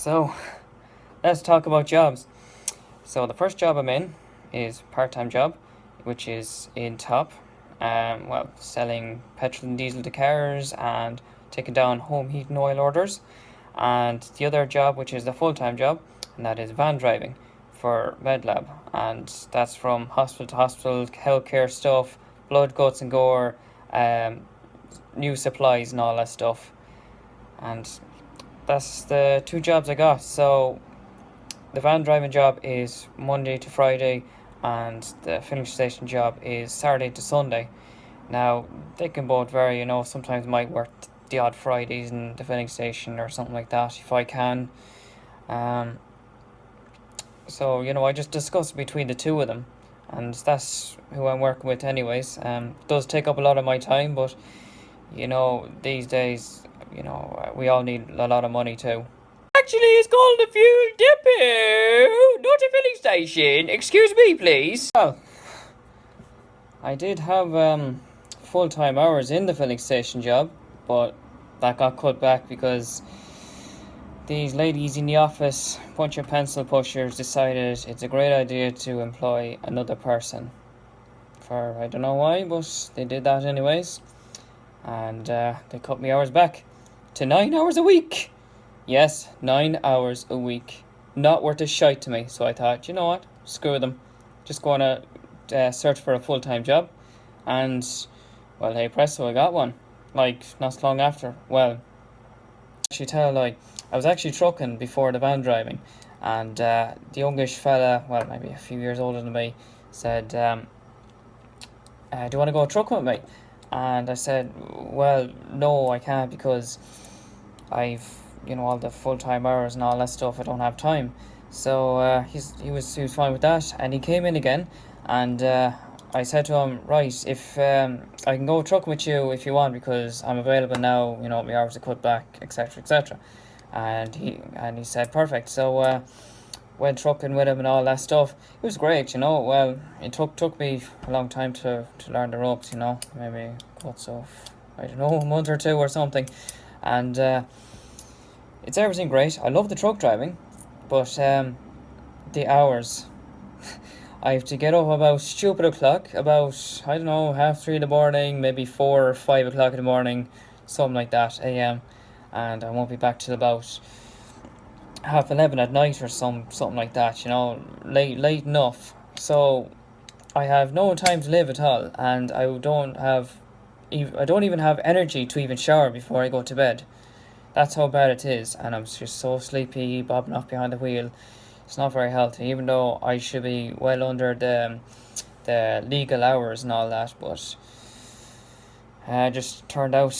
So, let's talk about jobs. So, the first job I'm in is part-time job, which is in Top. Selling petrol and diesel to cars and taking down home heat and oil orders. And the other job, which is the full-time job, and that is van driving for MedLab. And that's from hospital to hospital, healthcare stuff, blood, guts and gore, um, new supplies and all that stuff. And that's the two jobs I got. So the van driving job is Monday to Friday, and the filling station job is Saturday to Sunday. Now, they can both vary, sometimes I might work the odd Fridays in the filling station or something like that if I can. Um, I just discuss between the two of them, and that's who I'm working with, anyways. It does take up a lot of my time, but these days, we all need a lot of money too. Actually, it's called a fuel depot, not a filling station. Excuse me, please. Well, I did have full-time hours in the filling station job, but that got cut back because these ladies in the office, bunch of pencil pushers, decided it's a great idea to employ another person. For I don't know why, but they did that anyways. And they cut me hours back to 9 hours a week. Yes, 9 hours a week. Not worth a shite to me. So I thought, you know what? Screw them. Just going to search for a full-time job. And, well, hey presto, I got one. Like, not so long after. Well, actually tell a lie. I was actually trucking before the van driving. And the youngish fella, well, maybe a few years older than me, said, do you want to go trucking with me? And I said, well, no, I can't because I've, all the full-time hours and all that stuff, I don't have time. So he was fine with that, and he came in again, and I said to him, right, if I can go trucking with you if you want, because I'm available now, my hours are cut back, etc., etc. And he said, perfect. So went trucking with him and all that stuff. It was great, Well, it took me a long time to learn the ropes, maybe what's off, I don't know, a month or two or something. And it's everything great. I love the truck driving, but the hours. I have to get up about stupid o'clock, about, I don't know, 3:30 in the morning, maybe 4 or 5 o'clock in the morning, something like that, a.m. And I won't be back till about 11:30 at night or something like that, late enough. So I have no time to live at all, and I don't even have energy to even shower before I go to bed. That's how bad it is, and I'm just so sleepy, bobbing off behind the wheel. It's not very healthy, even though I should be well under the legal hours and all that, but just turned out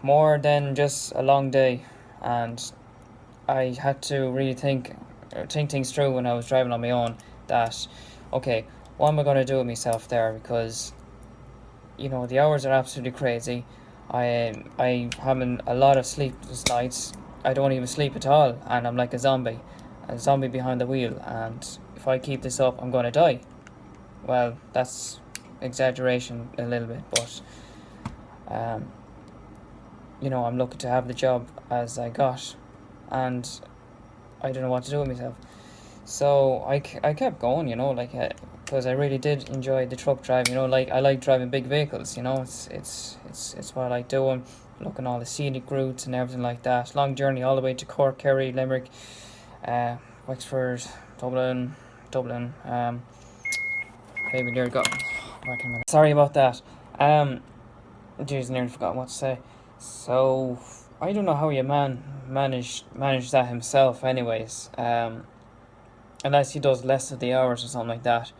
more than just a long day, and I had to really think things through when I was driving on my own. That, okay, what am I going to do with myself there? Because the hours are absolutely crazy. I having a lot of sleepless nights. I don't even sleep at all, and I'm like a zombie behind the wheel. And if I keep this up, I'm going to die. Well, that's exaggeration a little bit, but I'm lucky to have the job as I got, and I don't know what to do with myself. So I kept going, because I really did enjoy the truck driving. I like driving big vehicles. It's what I like doing, looking all the scenic routes and everything like that. Long journey all the way to Cork, Kerry, Limerick, Wexford, Dublin. Maybe nearly got back in a minute. Sorry about that. Jeez, nearly forgot what to say. So I don't know how your man manage that himself, anyways. Unless he does less of the hours or something like that,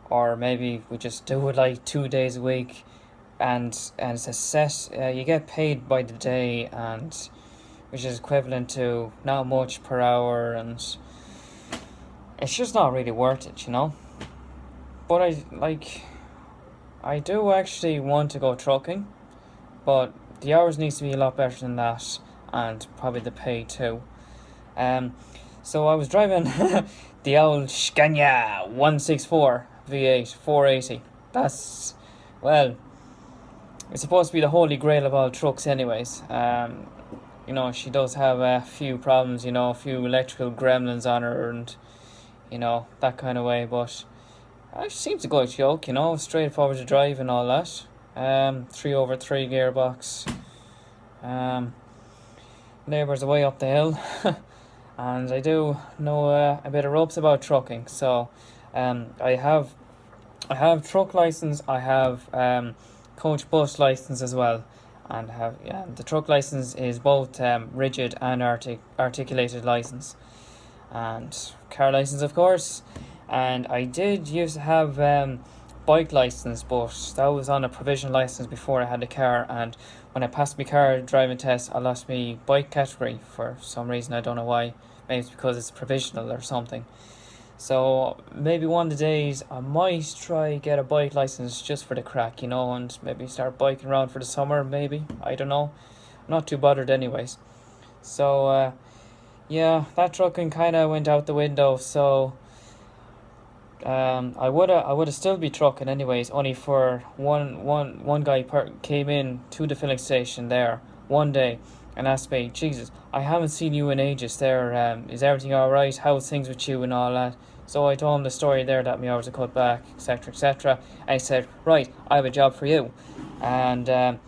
or maybe we just do it like 2 days a week, and it's a set. You get paid by the day, and which is equivalent to not much per hour, and it's just not really worth it. But I do actually want to go trucking, but the hours needs to be a lot better than that, and probably the pay too. So I was driving the old Scania 164 V8 480. That's, well, it's supposed to be the holy grail of all trucks anyways. she does have a few problems, a few electrical gremlins on her, and that kind of way. But she seems a good yoke, straightforward to drive and all that. 3/3 gearbox. Um, Neighbours away up the hill, and I do know a bit of ropes about trucking. So, I have truck license. I have coach bus license as well, and the truck license is both rigid and articulated license, and car license of course. And I did used to have bike license, but that was on a provisional license before I had the car. And when I passed my car driving test, I lost my bike category for some reason. I don't know why. Maybe it's because it's provisional or something. So maybe one of the days I might try get a bike license just for the crack, and maybe start biking around for the summer. Maybe, I don't know. I'm not too bothered anyways. So yeah, that trucking kind of went out the window. So I would have still be trucking anyways. Only for one guy came in to the filling station there one day and asked me, Jesus, I haven't seen you in ages there. Is everything all right? How's things with you and all that? So I told him the story there that my hours are cut back, etc., etc. And he said, right, I have a job for you. And are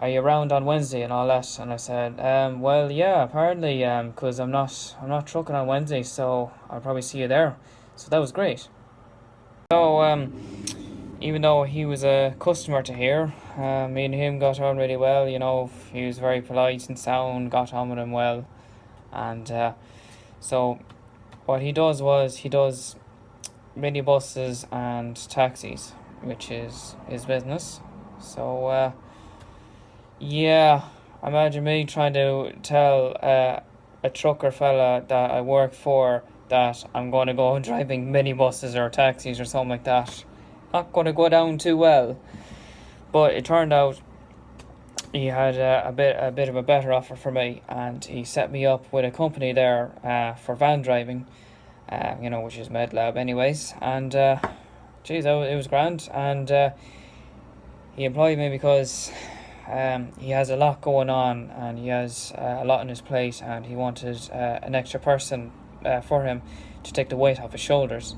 you around on Wednesday and all that? And I said, well, yeah, apparently, because I'm not trucking on Wednesday, so I'll probably see you there. So that was great. So even though he was a customer to here, me and him got on really well. He was very polite and sound, got on with him well, and so what he does was he does minibuses and taxis, which is his business. So yeah, imagine me trying to tell a trucker fella that I work for that I'm going to go driving minibuses or taxis or something like that. Not going to go down too well. But it turned out he had a bit of a better offer for me, and he set me up with a company there for van driving, which is MedLab anyways. And geez, it was grand. And he employed me because he has a lot going on, and he has a lot on his plate, and he wanted an extra person for him to take the weight off his shoulders.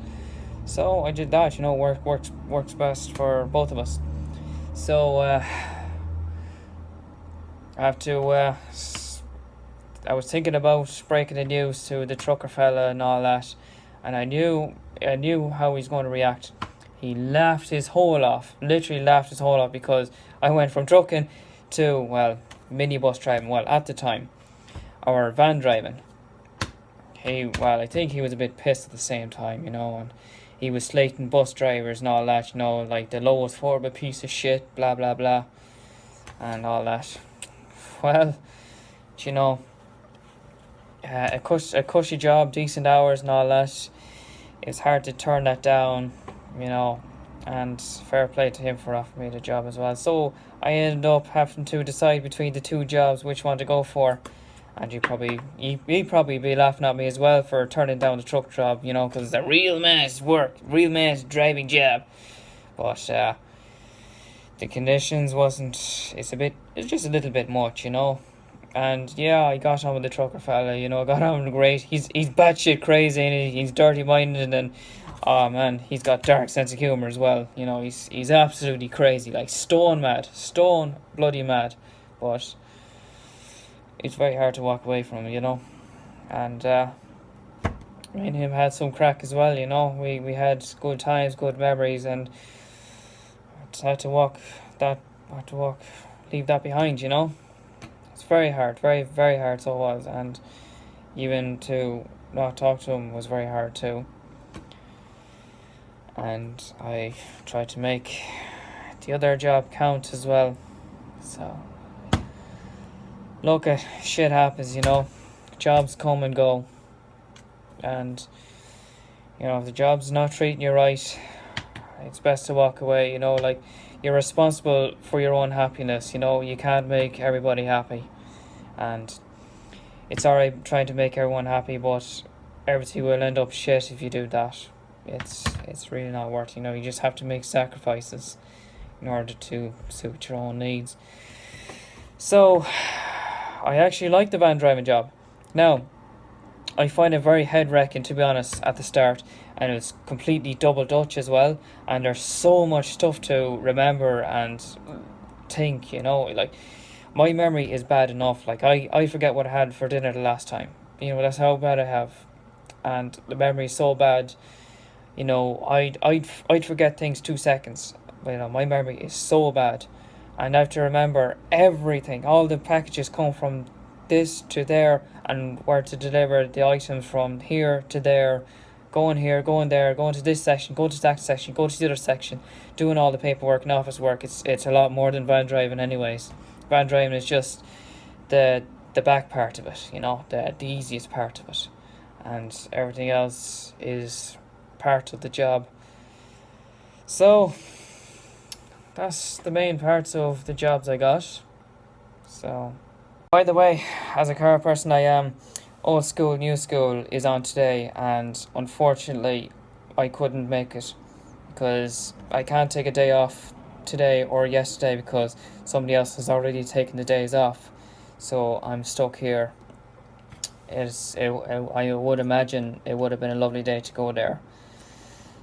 So I did that. Works best for both of us. So I have to. I was thinking about breaking the news to the trucker fella and all that, and I knew how he's going to react. He laughed his whole off, literally laughed his whole off, because I went from trucking to minibus driving. Well, at the time, or van driving. I think he was a bit pissed at the same time, and he was slating bus drivers and all that, like the lowest form a piece of shit, blah blah blah, and all that. Well, a cushy job, decent hours and all that. It's hard to turn that down, and fair play to him for offering me the job as well. So I ended up having to decide between the two jobs which one to go for. And you'd probably be laughing at me as well for turning down the truck job, because it's a real man's work, real man's driving job. But the conditions it's just a little bit much, And yeah, I got on with the trucker fella, got on with him great. He's batshit crazy, and he's dirty minded, and oh man, he's got dark sense of humor as well. He's absolutely crazy, like stone bloody mad. But it's very hard to walk away from him, and me and him had some crack as well, we had good times, good memories, and I had to leave that behind, it's very hard, very, very hard, so it was. And even to not talk to him was very hard too, and I tried to make the other job count as well. So look, shit happens, jobs come and go, and if the job's not treating you right, it's best to walk away. Like, you're responsible for your own happiness. You can't make everybody happy, and it's alright trying to make everyone happy, but everything will end up shit if you do that. It's really not worth it. You just have to make sacrifices in order to suit your own needs. So I actually like the van driving job. Now, I find it very head wrecking, to be honest, at the start, and it's completely double Dutch as well. And there's so much stuff to remember and think, like my memory is bad enough. Like I forget what I had for dinner the last time. That's how bad I have, and the memory is so bad. I'd forget things 2 seconds. But, my memory is so bad, and I have to remember everything. All the packages come from this to there, and where to deliver the items from here to there, going here, going there, going to this section, go to that section, go to the other section, doing all the paperwork and office work. It's a lot more than van driving, anyways. Van driving is just the back part of it, the easiest part of it, and everything else is part of the job. So that's the main parts of the jobs I got. So, by the way, as a car person, I am. Old School, New School is on today, and unfortunately, I couldn't make it because I can't take a day off today or yesterday because somebody else has already taken the days off. So I'm stuck here. I would imagine it would have been a lovely day to go there.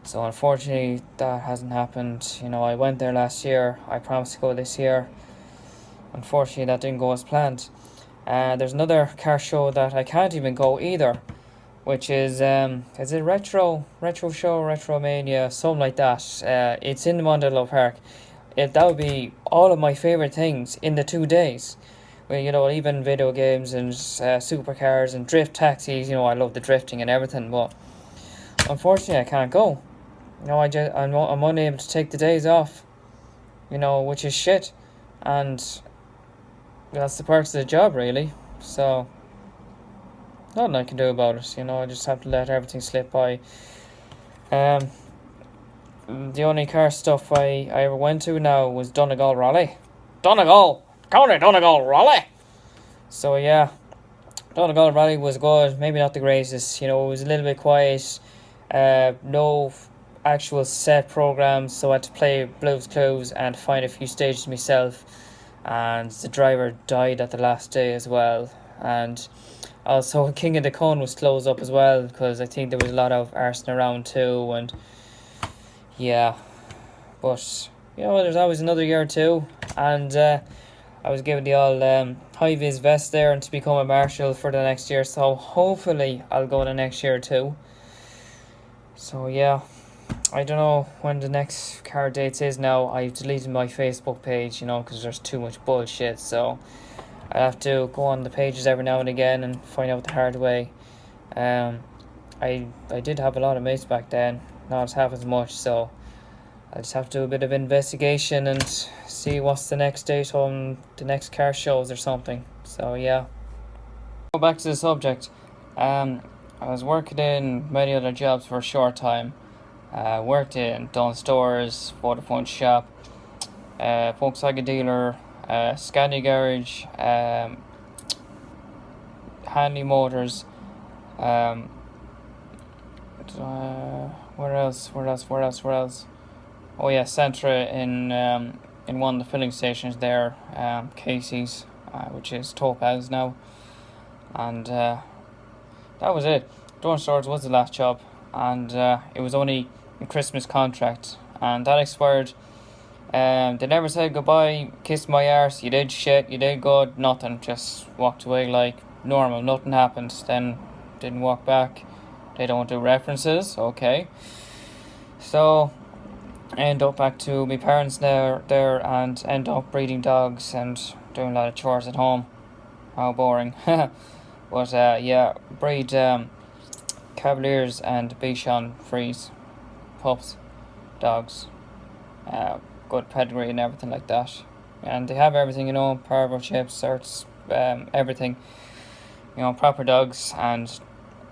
So unfortunately, that hasn't happened. I went there last year. I promised to go this year. Unfortunately, that didn't go as planned. There's another car show that I can't even go either, which is it Retro Show, Retromania, something like that. It's in Mondello Park. That would be all of my favorite things in the 2 days. Well, even video games and supercars and drift taxis. I love the drifting and everything, but unfortunately, I can't go. I'm unable to take the days off. Which is shit, and that's the perks of the job, really. So nothing I can do about it. I just have to let everything slip by. The only car stuff I ever went to now was Donegal Raleigh. Donegal Raleigh. So yeah, Donegal Raleigh was good. Maybe not the greatest. It was a little bit quiet. No actual set programs, so I had to play Blues Clues and find a few stages myself. And the driver died at the last day as well. And also King of the Cone was closed up as well because I think there was a lot of arson around too. And yeah, but there's always another year or two. And I was given the all high-vis vest there and to become a marshal for the next year. So hopefully I'll go the next year too. So yeah, I don't know when the next car dates is now. I've deleted my Facebook page, because there's too much bullshit. So I have to go on the pages every now and again and find out the hard way. I did have a lot of mates back then, not half as much. So I just have to do a bit of investigation and see what's the next date on the next car shows or something. So yeah. Go back to the subject. I was working in many other jobs for a short time. Worked in Dunn Stores, Vodafone shop, Volkswagen dealer, Scania garage, Hanley Motors. Where else? Oh yeah, Centra in one of the filling stations there, Casey's, which is Topaz now, and that was it. Dunn Stores was the last job, and it was only a Christmas contract, and that expired. They never said goodbye, kissed my arse, you did shit, you did good, nothing, just walked away like normal, nothing happened, then didn't walk back. They don't do references, okay. So, I end up back to my parents there and end up breeding dogs and doing a lot of chores at home. How boring. But yeah, breed Cavaliers and Bichon Frise pups, dogs, good pedigree and everything like that. And they have everything, parvo chips, certs, everything, proper dogs. And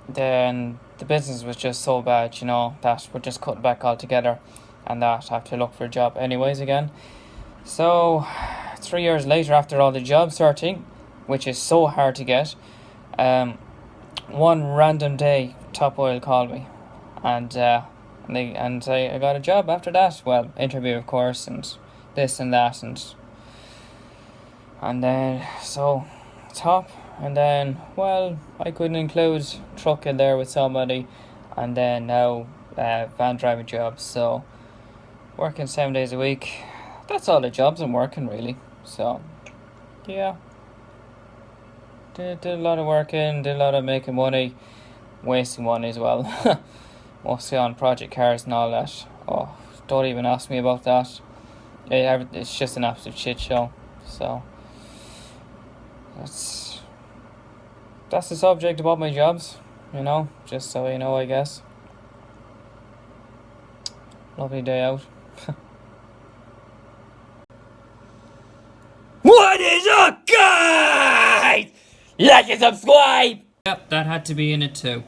then the business was just so bad, that we're just cutting back altogether, and that I have to look for a job anyways again. So 3 years later, after all the job searching, which is so hard to get, one random day Top Oil called me, and I got a job after that. Well, interview of course, and this and that, and then so top, and then, well, I couldn't include truck in there with somebody, and then now van driving jobs. So working 7 days a week. That's all the jobs I'm working really. So yeah, did a lot of working, did a lot of making money, wasting money as well. Mostly on project cars and all that. Oh, don't even ask me about that. It's just an absolute shit show. So that's that's the subject about my jobs. Just so you know, I guess. Lovely day out. What is up, guys? Like and subscribe! Yep, that had to be in it too.